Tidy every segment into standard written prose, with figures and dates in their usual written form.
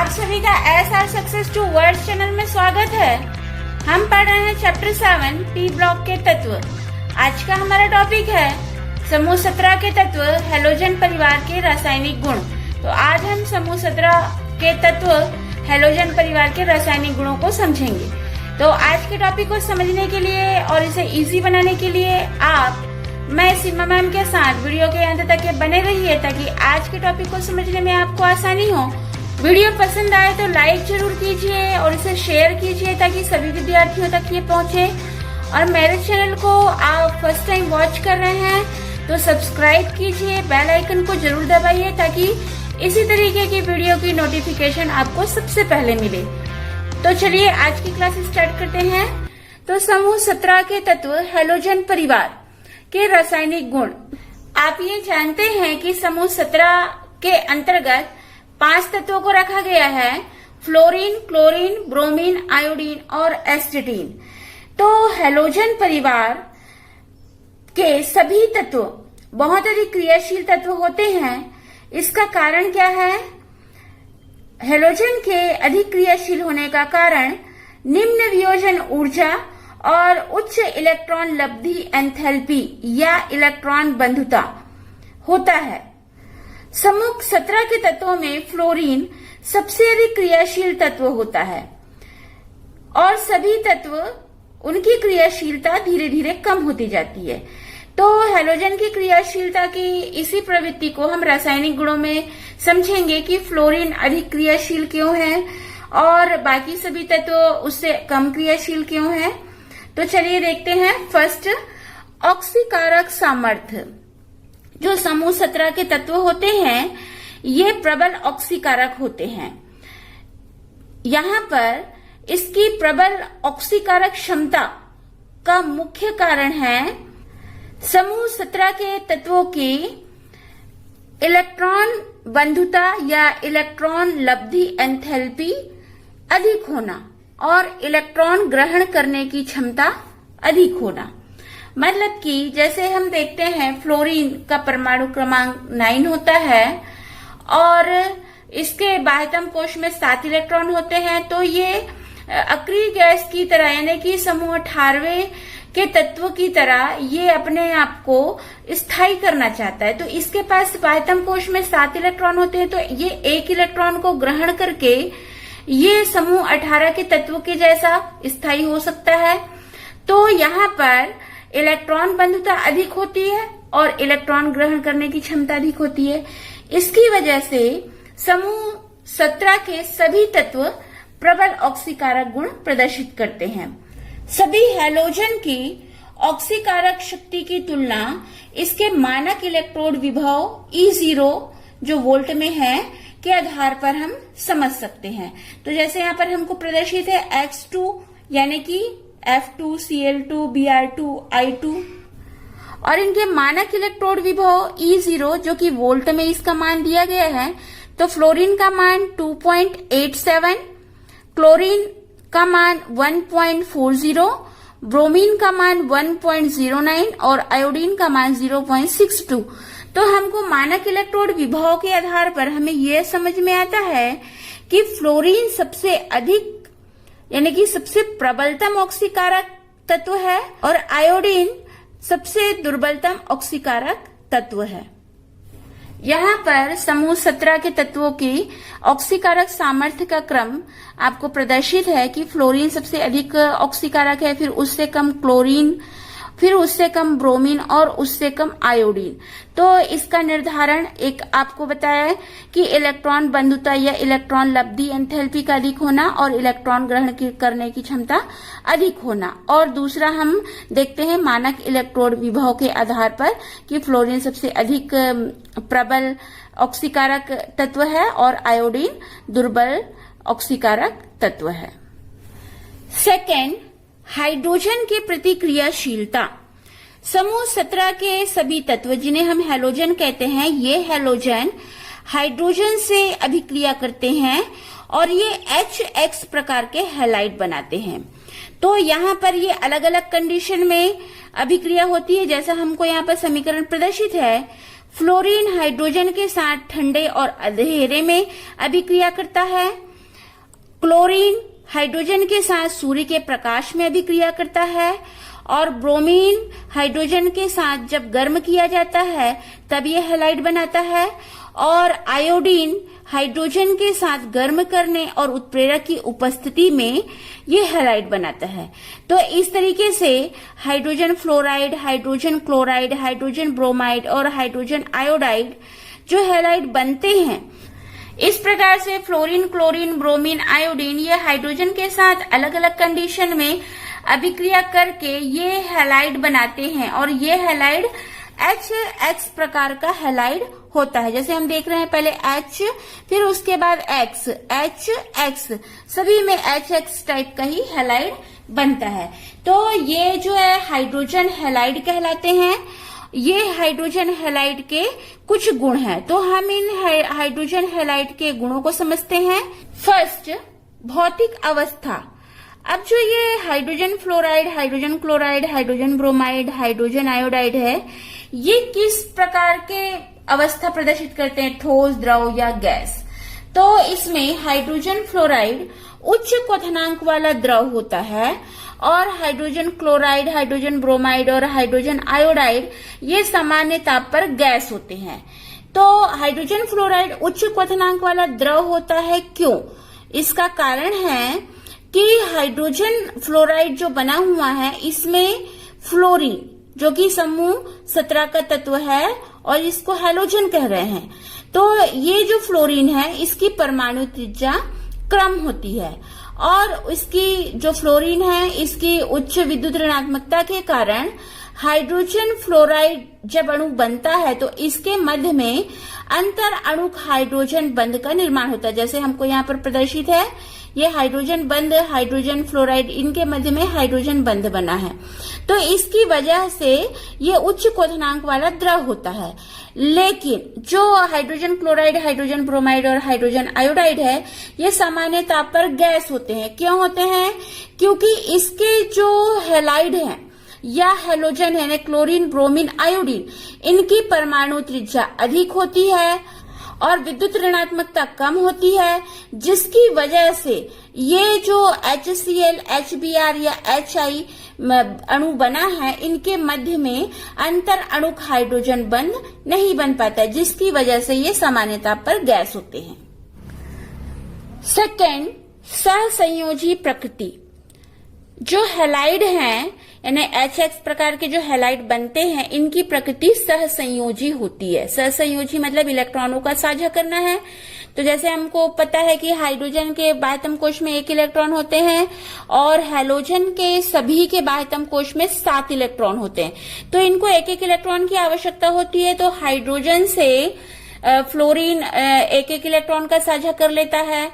आप सभी का SR success to world channel में स्वागत है। हम पढ़ रहे हैं चैप्टर 7 पी ब्लॉक के तत्व। आज का हमारा टॉपिक है समूह 17 के तत्व हेलोजन परिवार के रासायनिक गुण। तो आज हम समूह 17 के तत्व हेलोजन परिवार के रासायनिक गुणों को समझेंगे। तो आज के टॉपिक को समझने के लिए और इसे इजी बनाने के लिए मैं सीमा मैम के साथ वीडियो के अंत तक बने रहिए ताकि आज के टॉपिक को समझने में आपको आसानी हो। वीडियो पसंद आए तो लाइक जरूर कीजिए और इसे शेयर कीजिए ताकि सभी विद्यार्थियों तक ये पहुंचे। और मेरे चैनल को आप फर्स्ट टाइम वॉच कर रहे हैं तो सब्सक्राइब कीजिए, बेल आइकन को जरूर दबाइए ताकि इसी तरीके की वीडियो की नोटिफिकेशन आपको सबसे पहले मिले। तो चलिए आज की क्लास स्टार्ट करते हैं। तो समूह 17 के तत्व हेलोजन परिवार के रासायनिक गुण। आप ये जानते हैं कि समूह 17 के अंतर्गत 5 तत्वों को रखा गया है, फ्लोरीन, क्लोरीन, ब्रोमीन, आयोडीन और एस्टेटीन। तो हेलोजन परिवार के सभी तत्व बहुत अधिक क्रियाशील तत्व होते हैं। इसका कारण क्या है? हेलोजन के अधिक क्रियाशील होने का कारण निम्न वियोजन ऊर्जा और उच्च इलेक्ट्रॉन लब्धि एंथैल्पी या इलेक्ट्रॉन बंधुता होता है। समूह 17 के तत्वों में फ्लोरीन सबसे अधिक क्रियाशील तत्व होता है और सभी तत्व उनकी क्रियाशीलता धीरे धीरे कम होती जाती है। तो हेलोजन की क्रियाशीलता की इसी प्रवृत्ति को हम रासायनिक गुणों में समझेंगे कि फ्लोरीन अधिक क्रियाशील क्यों है और बाकी सभी तत्व उससे कम क्रियाशील क्यों है। तो चलिए देखते हैं। फर्स्ट, ऑक्सीकारक सामर्थ्य। जो समूह 17 के तत्व होते हैं ये प्रबल ऑक्सीकारक होते हैं। यहाँ पर इसकी प्रबल ऑक्सीकारक क्षमता का मुख्य कारण है समूह 17 के तत्वों की इलेक्ट्रॉन बंधुता या इलेक्ट्रॉन लब्धि एंथैल्पी अधिक होना और इलेक्ट्रॉन ग्रहण करने की क्षमता अधिक होना। मतलब कि जैसे हम देखते हैं फ्लोरीन का परमाणु क्रमांक 9 होता है और इसके बाह्यतम कोश में 7 इलेक्ट्रॉन होते हैं। तो ये अक्रिय गैस की तरह यानी कि समूह 18वें के तत्व की तरह ये अपने आप को स्थायी करना चाहता है। तो इसके पास बाह्यतम कोश में 7 इलेक्ट्रॉन होते हैं तो ये एक इलेक्ट्रॉन को ग्रहण करके ये समूह 18 के तत्व के जैसा स्थायी हो सकता है। तो यहाँ पर इलेक्ट्रॉन बंधुता अधिक होती है और इलेक्ट्रॉन ग्रहण करने की क्षमता अधिक होती है। इसकी वजह से समूह 17 के सभी तत्व प्रबल ऑक्सीकारक गुण प्रदर्शित करते हैं। सभी हेलोजन की ऑक्सीकारक शक्ति की तुलना इसके मानक इलेक्ट्रोड विभव E0 जो वोल्ट में है के आधार पर हम समझ सकते हैं। तो जैसे यहाँ पर हमको प्रदर्शित है X2 यानी कि F2, Cl2, Br2, I2 और इनके मानक इलेक्ट्रोड विभव E0 जो कि वोल्ट में इसका मान दिया गया है। तो फ्लोरीन का मान 2.87, क्लोरीन का मान 1.40, ब्रोमीन का मान 1.09 और आयोडीन का मान 0.62। तो हमको मानक इलेक्ट्रोड विभव के आधार पर हमें यह समझ में आता है कि फ्लोरीन सबसे अधिक यानी कि सबसे प्रबलतम ऑक्सीकारक तत्व है और आयोडीन सबसे दुर्बलतम ऑक्सीकारक तत्व है। यहाँ पर समूह 17 के तत्वों की ऑक्सीकारक सामर्थ्य का क्रम आपको प्रदर्शित है कि फ्लोरीन सबसे अधिक ऑक्सीकारक है, फिर उससे कम क्लोरीन, फिर उससे कम ब्रोमीन और उससे कम आयोडीन। तो इसका निर्धारण एक आपको बताया है कि इलेक्ट्रॉन बंधुता या इलेक्ट्रॉन लब्धि एंथैल्पी का अधिक होना और इलेक्ट्रॉन ग्रहण करने की क्षमता अधिक होना। और दूसरा हम देखते हैं मानक इलेक्ट्रोड विभव के आधार पर कि फ्लोरीन सबसे अधिक प्रबल ऑक्सीकारक तत्व है और आयोडीन दुर्बल ऑक्सीकारक तत्व है। सेकेंड, हाइड्रोजन के प्रतिक्रियाशीलता। समूह 17 के सभी तत्व जिन्हें हम हेलोजन कहते हैं ये हेलोजन हाइड्रोजन से अभिक्रिया करते हैं और ये HX प्रकार के हैलाइड बनाते हैं। तो यहाँ पर ये अलग अलग कंडीशन में अभिक्रिया होती है। जैसा हमको यहाँ पर समीकरण प्रदर्शित है, फ्लोरीन हाइड्रोजन के साथ ठंडे और अंधेरे में अभिक्रिया करता है क्लोरीन हाइड्रोजन के साथ सूर्य के प्रकाश में अभिक्रिया करता है, और ब्रोमीन हाइड्रोजन के साथ जब गर्म किया जाता है तब यह हैलाइड बनाता है, और आयोडीन हाइड्रोजन के साथ गर्म करने और उत्प्रेरक की उपस्थिति में ये हैलाइड बनाता है। तो इस तरीके से hydrogen fluoride, hydrogen chloride, hydrogen bromide और हाइड्रोजन आयोडाइड जो हैलाइड बनते हैं, इस प्रकार से फ्लोरीन, क्लोरीन, ब्रोमीन, आयोडीन ये हाइड्रोजन के साथ अलग अलग कंडीशन में अभिक्रिया करके ये हैलाइड बनाते हैं, और ये हैलाइड HX प्रकार का हैलाइड होता है। जैसे हम देख रहे हैं, पहले H, फिर उसके बाद X, HX, सभी में HX टाइप का ही हैलाइड बनता है। तो ये जो है हाइड्रोजन हैलाइड कहलाते हैं। ये हाइड्रोजन हैलाइड के कुछ गुण हैं, तो हम इन हाइड्रोजन हैलाइड के गुणों को समझते हैं। फर्स्ट, भौतिक अवस्था। अब जो ये hydrogen fluoride, hydrogen chloride, hydrogen bromide, hydrogen iodide है, ये किस प्रकार के अवस्था प्रदर्शित करते हैं, ठोस, द्रव या गैस? तो इसमें हाइड्रोजन फ्लोराइड उच्च क्वथनांक वाला द्रव होता है, और हाइड्रोजन क्लोराइड, हाइड्रोजन ब्रोमाइड और हाइड्रोजन आयोडाइड ये सामान्य ताप पर गैस होते हैं। तो हाइड्रोजन फ्लोराइड उच्च क्वथनांक वाला द्रव होता है, क्यों? इसका कारण है कि हाइड्रोजन फ्लोराइड जो बना हुआ है, इसमें फ्लोरीन जो कि समूह 17 का तत्व है और इसको हैलोजन कह रहे हैं, तो ये जो फ्लोरीन है इसकी परमाणु त्रिज्या कम होती है, और इसकी जो फ्लोरीन है इसकी उच्च विद्युत ऋणात्मकता के कारण हाइड्रोजन फ्लोराइड जब अणु बनता है तो इसके मध्य में अंतर अणुक हाइड्रोजन बंध का निर्माण होता है। जैसे हमको यहाँ पर प्रदर्शित है, ये हाइड्रोजन बंध, हाइड्रोजन फ्लोराइड, इनके मध्य में हाइड्रोजन बंध बना है, तो इसकी वजह से ये उच्च क्वथनांक वाला द्रव होता है। लेकिन जो हाइड्रोजन क्लोराइड, हाइड्रोजन ब्रोमाइड और हाइड्रोजन आयोडाइड है, ये सामान्य ताप पर गैस होते हैं। क्यों होते हैं? क्योंकि इसके जो हैलाइड हैं या हैलोजन है, क्लोरीन, ब्रोमीन, आयोडीन, इनकी परमाणु त्रिज्या अधिक होती है और विद्युत ऋणात्मकता कम होती है, जिसकी वजह से ये जो HCl, HBr या HI अणु बना है, इनके मध्य में अंतर अणुक हाइड्रोजन बंध नहीं बन पाता है, जिसकी वजह से ये सामान्य ताप पर गैस होते हैं। सेकेंड, सहसंयोजी प्रकृति। जो हैलाइड हैं, यानी HX प्रकार के जो हैलाइड बनते हैं, इनकी प्रकृति सहसंयोजी होती है। सहसंयोजी मतलब इलेक्ट्रॉनों का साझा करना है। तो जैसे हमको पता है कि हाइड्रोजन के बाह्यतम कोश में 1 इलेक्ट्रॉन होते हैं और हैलोजन के सभी के बाह्यतम कोश में 7 इलेक्ट्रॉन होते हैं, तो इनको 1-1 इलेक्ट्रॉन की आवश्यकता होती है। तो हाइड्रोजन से फ्लोरीन 1-1 इलेक्ट्रॉन का साझा कर लेता है।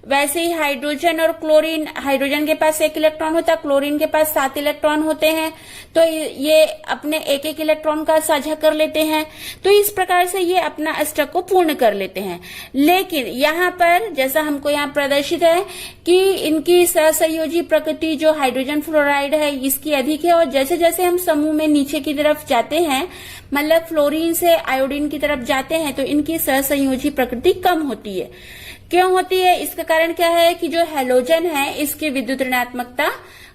वैसे ही हाइड्रोजन और क्लोरीन, हाइड्रोजन के पास 1 इलेक्ट्रॉन होता है, क्लोरीन के पास 7 इलेक्ट्रॉन होते हैं, तो ये अपने 1-1 इलेक्ट्रॉन का साझा कर लेते हैं। तो इस प्रकार से ये अपना अष्टक को पूर्ण कर लेते हैं। लेकिन यहाँ पर जैसा हमको यहाँ प्रदर्शित है कि इनकी सहसंयोजी प्रकृति जो हाइड्रोजन फ्लोराइड है इसकी अधिक है, और जैसे जैसे हम समूह में नीचे की तरफ जाते हैं, मतलब फ्लोरीन से आयोडीन की तरफ जाते हैं, तो इनकी सहसंयोजी प्रकृति कम होती है। क्यों होती है? इसका कारण क्या है कि जो हैलोजन है इसकी विद्युत ऋणात्मकता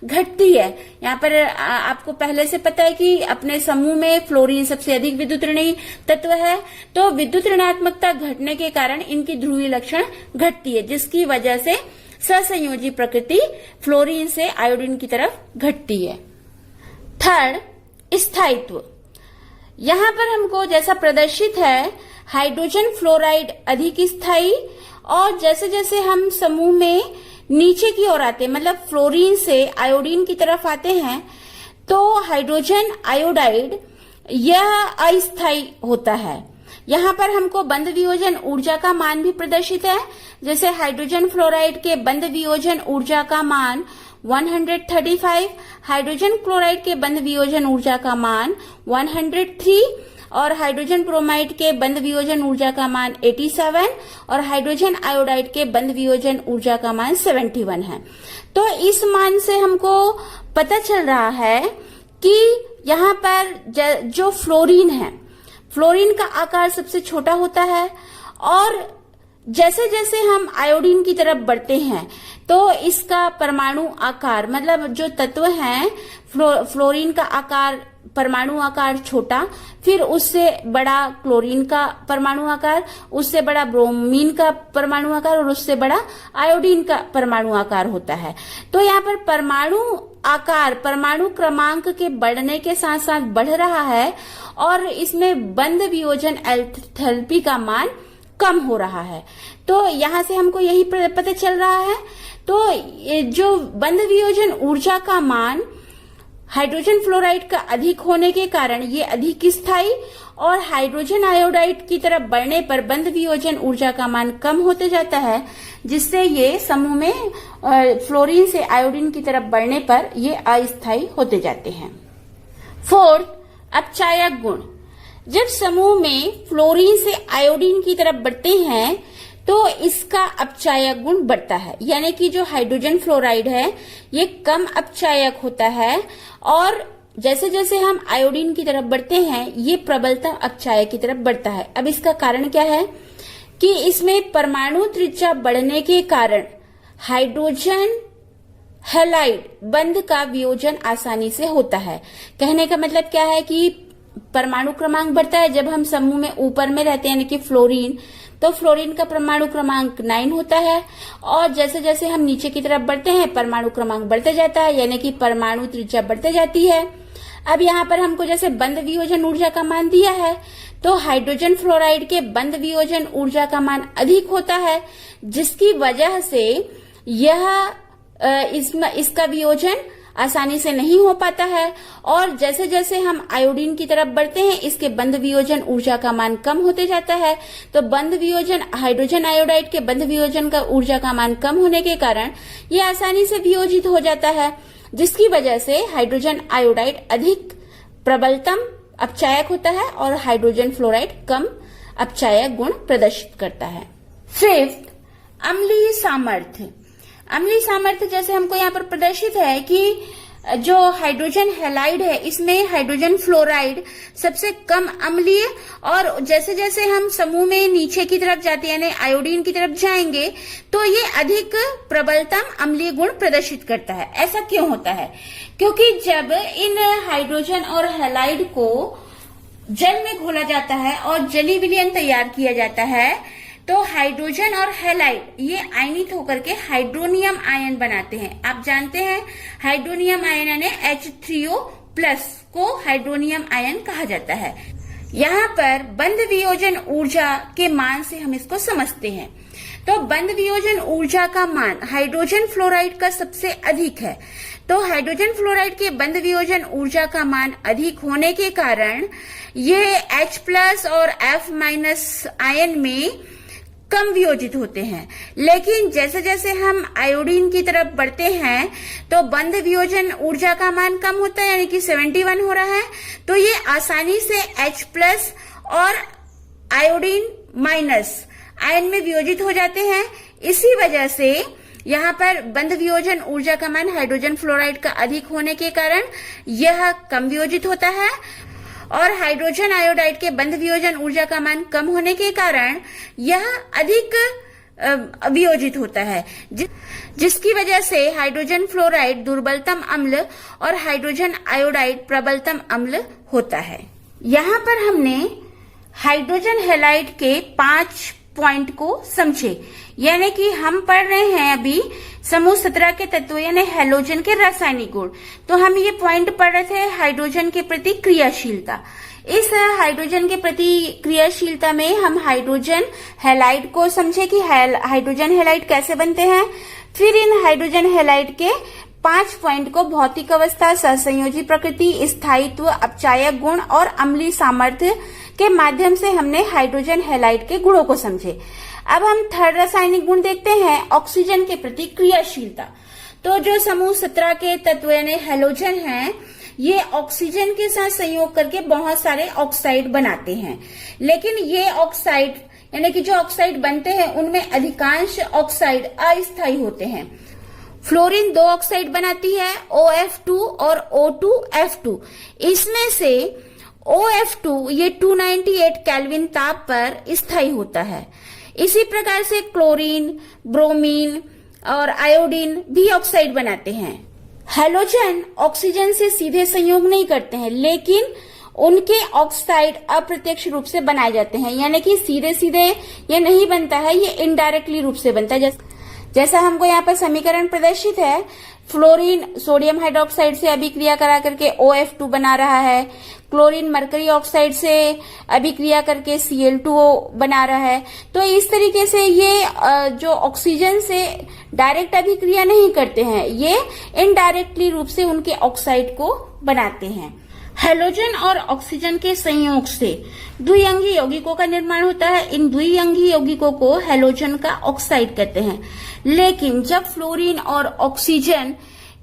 घटती है। यहाँ पर आपको पहले से पता है कि अपने समूह में फ्लोरीन सबसे अधिक विद्युत ऋणी तत्व है, तो विद्युत ऋणात्मकता घटने के कारण इनकी ध्रुवीय लक्षण घटती है, जिसकी वजह से सहसंयोजी प्रकृति फ्लोरीन से आयोडीन की तरफ घटती है। थर्ड, स्थायित्व। यहाँ पर हमको जैसा प्रदर्शित है, हाइड्रोजन फ्लोराइड अधिक स्थायी, और जैसे जैसे हम समूह में नीचे की ओर आते हैं, मतलब फ्लोरीन से आयोडीन की तरफ आते हैं, तो हाइड्रोजन आयोडाइड यह अस्थायी होता है। यहाँ पर हमको बंध वियोजन ऊर्जा का मान भी प्रदर्शित है। जैसे हाइड्रोजन फ्लोराइड के बंध वियोजन ऊर्जा का मान 135, हाइड्रोजन क्लोराइड के बंध वियोजन ऊर्जा का मान 103, और हाइड्रोजन ब्रोमाइड के बंध वियोजन ऊर्जा का मान 87 और हाइड्रोजन आयोडाइड के बंध वियोजन ऊर्जा का मान 71 है। तो इस मान से हमको पता चल रहा है कि यहाँ पर जो फ्लोरीन है, फ्लोरीन का आकार सबसे छोटा होता है, और जैसे जैसे हम आयोडीन की तरफ बढ़ते हैं तो इसका परमाणु आकार, मतलब जो तत्व हैं, फ्लोरीन का आकार, परमाणु आकार छोटा, फिर उससे बड़ा क्लोरीन का परमाणु आकार, उससे बड़ा ब्रोमीन का परमाणु आकार और उससे बड़ा आयोडीन का परमाणु आकार होता है। तो यहाँ पर परमाणु आकार परमाणु क्रमांक के बढ़ने के साथ साथ बढ़ रहा है और इसमें बंध वियोजन एंथैल्पी का मान कम हो रहा है। तो यहाँ से हमको यही पता चल रहा है। तो जो बंध वियोजन ऊर्जा का मान हाइड्रोजन फ्लोराइड का अधिक होने के कारण ये अधिक स्थायी और हाइड्रोजन आयोडाइड की तरफ बढ़ने पर बंध वियोजन ऊर्जा का मान कम होते जाता है, जिससे ये समूह में फ्लोरीन से आयोडीन की तरफ बढ़ने पर ये अस्थायी होते जाते हैं। फोर्थ, अपचायक गुण। जब समूह में फ्लोरीन से आयोडीन की तरफ बढ़ते हैं तो इसका अपचायक गुण बढ़ता है, यानी कि जो हाइड्रोजन फ्लोराइड है ये कम अपचायक होता है और जैसे जैसे हम आयोडीन की तरफ बढ़ते हैं ये प्रबलतम अपचायक की तरफ बढ़ता है। अब इसका कारण क्या है कि इसमें परमाणु त्रिज्या बढ़ने के कारण हाइड्रोजन हैलाइड बंध का वियोजन आसानी से होता है। कहने का मतलब क्या है कि परमाणु क्रमांक बढ़ता है जब हम समूह में ऊपर में रहते हैं, यानी कि फ्लोरीन, तो फ्लोरीन का परमाणु क्रमांक 9 होता है और जैसे जैसे हम नीचे की तरफ बढ़ते हैं परमाणु क्रमांक बढ़ते जाता है, यानी कि परमाणु त्रिज्या बढ़ते जाती है। अब यहाँ पर हमको जैसे बंध वियोजन ऊर्जा का मान दिया है तो हाइड्रोजन फ्लोराइड के बंध वियोजन ऊर्जा का मान अधिक होता है, जिसकी वजह से यह इसका वियोजन आसानी से नहीं हो पाता है और जैसे जैसे हम आयोडीन की तरफ बढ़ते हैं इसके बंध वियोजन ऊर्जा का मान कम होते जाता है। तो बंध वियोजन हाइड्रोजन आयोडाइड के बंध वियोजन का ऊर्जा का मान कम होने के कारण ये आसानी से वियोजित हो जाता है, जिसकी वजह से हाइड्रोजन आयोडाइड अधिक प्रबलतम अपचायक होता है और हाइड्रोजन फ्लोराइड कम अपचायक गुण प्रदर्शित करता है। फिफ्थ, अम्लीय सामर्थ्य। अम्लीय सामर्थ्य जैसे हमको यहाँ पर प्रदर्शित है कि जो हाइड्रोजन हैलाइड है इसमें हाइड्रोजन फ्लोराइड सबसे कम अम्लीय और जैसे जैसे हम समूह में नीचे की तरफ जाते हैं, यानी आयोडीन की तरफ जाएंगे, तो ये अधिक प्रबलतम अम्लीय गुण प्रदर्शित करता है। ऐसा क्यों होता है? क्योंकि जब इन हाइड्रोजन और हैलाइड को जल में घोला जाता है और जलीय विलयन तैयार किया जाता है तो हाइड्रोजन और हैलाइड ये आयनित होकर के हाइड्रोनियम आयन बनाते हैं। आप जानते हैं हाइड्रोनियम आयन यानी H3O+ को हाइड्रोनियम आयन कहा जाता है। यहाँ पर बंध वियोजन ऊर्जा के मान से हम इसको समझते हैं। तो बंध वियोजन ऊर्जा का मान हाइड्रोजन फ्लोराइड का सबसे अधिक है। तो हाइड्रोजन फ्लोराइड के बंध वियोजन ऊर्जा का मान अधिक होने के कारण ये H+ और F- आयन में कम वियोजित होते हैं। लेकिन जैसे जैसे हम आयोडीन की तरफ बढ़ते हैं तो बंध वियोजन ऊर्जा का मान कम होता है, यानी कि 71 हो रहा है, तो ये आसानी से H+ और आयोडीन माइनस आयन में वियोजित हो जाते हैं। इसी वजह से यहाँ पर बंध वियोजन ऊर्जा का मान हाइड्रोजन फ्लोराइड का अधिक होने के कारण यह कम वियोजित होता है और हाइड्रोजन आयोडाइड के बंध वियोजन ऊर्जा का मान कम होने के कारण यह अधिक वियोजित होता है, जिसकी वजह से हाइड्रोजन फ्लोराइड दुर्बलतम अम्ल और हाइड्रोजन आयोडाइड प्रबलतम अम्ल होता है। यहाँ पर हमने हाइड्रोजन हैलाइड के 5 पॉइंट को समझे, यानी कि हम पढ़ रहे हैं अभी समूह 17 के तत्व यानी हैलोजन के रासायनिक गुण। तो हम ये पॉइंट पढ़ रहे थे हाइड्रोजन के प्रति क्रियाशीलता। इस हाइड्रोजन के प्रति क्रियाशीलता में हम हाइड्रोजन हैलाइड को समझे कि हाइड्रोजन हैलाइड कैसे बनते हैं। फिर इन हाइड्रोजन हैलाइड के 5 पॉइंट को भौतिक अवस्था, सहसंयोजी प्रकृति, स्थायित्व, अपचायक गुण और अम्लीय सामर्थ्य के माध्यम से हमने हाइड्रोजन हैलाइड के गुणों को समझे। अब हम थर्ड रासायनिक गुण देखते हैं, ऑक्सीजन के प्रति क्रियाशीलता। तो जो समूह 17 के तत्व यानी हैलोजन हैं, ये ऑक्सीजन के साथ संयोग करके बहुत सारे ऑक्साइड बनाते हैं, लेकिन ये ऑक्साइड यानी कि जो ऑक्साइड बनते हैं उनमें अधिकांश ऑक्साइड अस्थायी होते हैं। फ्लोरीन 2 ऑक्साइड बनाती है, OF2 और O2F2। इसमें से OF2 ये 298 केल्विन ताप पर स्थायी होता है। इसी प्रकार से क्लोरीन, ब्रोमीन और आयोडीन भी ऑक्साइड बनाते हैं। हैलोजन ऑक्सीजन से सीधे संयोग नहीं करते हैं, लेकिन उनके ऑक्साइड अप्रत्यक्ष रूप से बनाए जाते हैं, यानी कि सीधे सीधे ये नहीं बनता है, ये इनडायरेक्टली रूप से बनता है। जैसा हमको यहाँ पर समीकरण प्रदर्शित है, फ्लोरीन सोडियम हाइड्रोक्साइड से अभिक्रिया करा करके OF2 बना रहा है, क्लोरीन मरकरी ऑक्साइड से अभिक्रिया करके Cl2O बना रहा है। तो इस तरीके से ये जो ऑक्सीजन से डायरेक्ट अभिक्रिया नहीं करते हैं, ये इनडायरेक्टली रूप से उनके ऑक्साइड को बनाते हैं। हैलोजन और ऑक्सीजन के संयोग से द्विअंगी यौगिकों का निर्माण होता है। इन द्विअंगी यौगिकों को हैलोजन का ऑक्साइड कहते हैं। लेकिन जब फ्लोरीन और ऑक्सीजन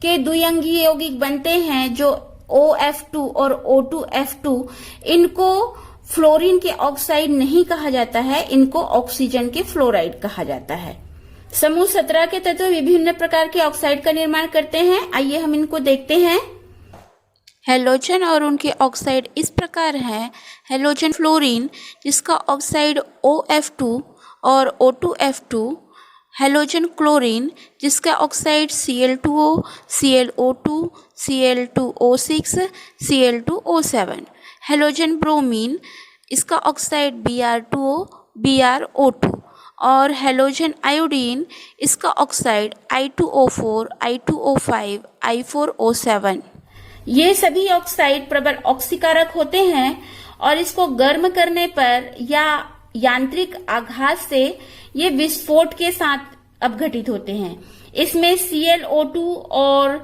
के द्विअंगी यौगिक बनते हैं, जो OF2 और O2F2, इनको फ्लोरीन के ऑक्साइड नहीं कहा जाता है, इनको ऑक्सीजन के फ्लोराइड कहा जाता है। समूह 17 के तत्व विभिन्न प्रकार के ऑक्साइड का निर्माण करते हैं। आइए हम इनको देखते हैं। हैलोजन और उनके ऑक्साइड इस प्रकार हैं। हैलोजन फ्लोरीन, जिसका ऑक्साइड OF2 और O2F2। हैलोजन क्लोरीन, जिसका oxide Cl2O, ClO2, Cl2O6, Cl2O7। Halogen bromine, इसका ऑक्साइड Br2O, BrO2। और हैलोजन आयोडीन, इसका ऑक्साइड I2O4, I2O5, I4O7। ये सभी ऑक्साइड प्रबल ऑक्सीकारक होते हैं और इसको गर्म करने पर या यांत्रिक आघात से ये विस्फोट के साथ अपघटित होते हैं। इसमें ClO2 और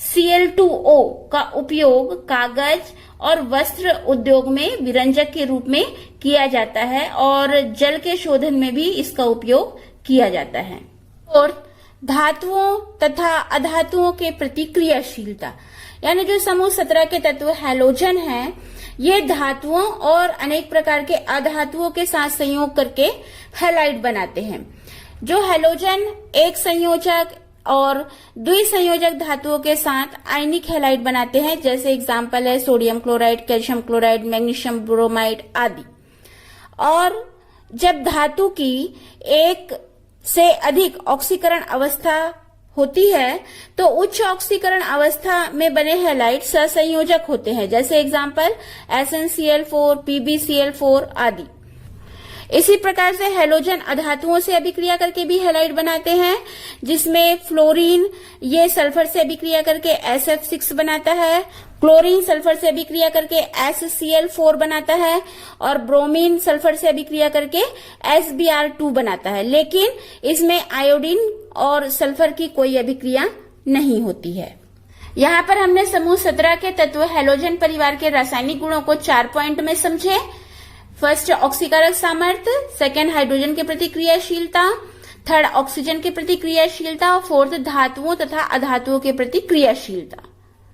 Cl2O का उपयोग कागज और वस्त्र उद्योग में विरंजक के रूप में किया जाता है और जल के शोधन में भी इसका उपयोग किया जाता है। और धातुओं तथा अधातुओं के प्रति क्रियाशीलता, यानी जो समूह 17 के तत्व हैलोजन हैं, ये धातुओं और अनेक प्रकार के अधातुओं के साथ संयोग करके हैलाइड बनाते हैं। जो हैलोजन एक संयोजक और द्विसंयोजक धातुओं के साथ आयनिक हैलाइड बनाते हैं, जैसे एग्जाम्पल है sodium chloride, calcium chloride, magnesium bromide आदि। और जब धातु की एक से अधिक ऑक्सीकरण अवस्था होती है तो उच्च ऑक्सीकरण अवस्था में बने हैलाइड सहसंयोजक होते हैं, जैसे एग्जाम्पल SnCl4, PbCl4 आदि। इसी प्रकार से हैलोजन अधातुओं से अभिक्रिया करके भी हैलाइड बनाते हैं, जिसमें फ्लोरीन ये सल्फर से अभिक्रिया करके SF6 बनाता है, क्लोरीन सल्फर से अभिक्रिया करके SCl4 बनाता है और ब्रोमीन सल्फर से अभिक्रिया करके SBr2 बनाता है। लेकिन इसमें आयोडीन और सल्फर की कोई अभिक्रिया नहीं होती है। यहाँ पर हमने समूह 17 के तत्व हैलोजन परिवार के रासायनिक गुणों को 4 पॉइंट में समझे। फर्स्ट, ऑक्सीकारक सामर्थ्य, सेकंड, हाइड्रोजन के प्रति क्रियाशीलता, थर्ड, ऑक्सीजन के प्रति क्रियाशीलता और फोर्थ, धातुओं तथा अधातुओं के प्रति क्रियाशीलता।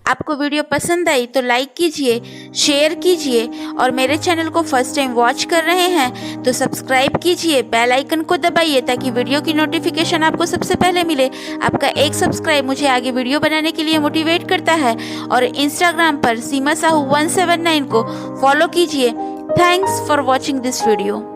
आपको वीडियो पसंद आई तो लाइक कीजिए, शेयर कीजिए और मेरे चैनल को फर्स्ट टाइम वॉच कर रहे हैं तो सब्सक्राइब कीजिए, बेल आइकन को दबाइए ताकि वीडियो की नोटिफिकेशन आपको सबसे पहले मिले। आपका एक सब्सक्राइब मुझे आगे वीडियो बनाने के लिए मोटिवेट करता है। और इंस्टाग्राम पर सीमा साहू 179 को फॉलो कीजिए। Thanks for watching this video.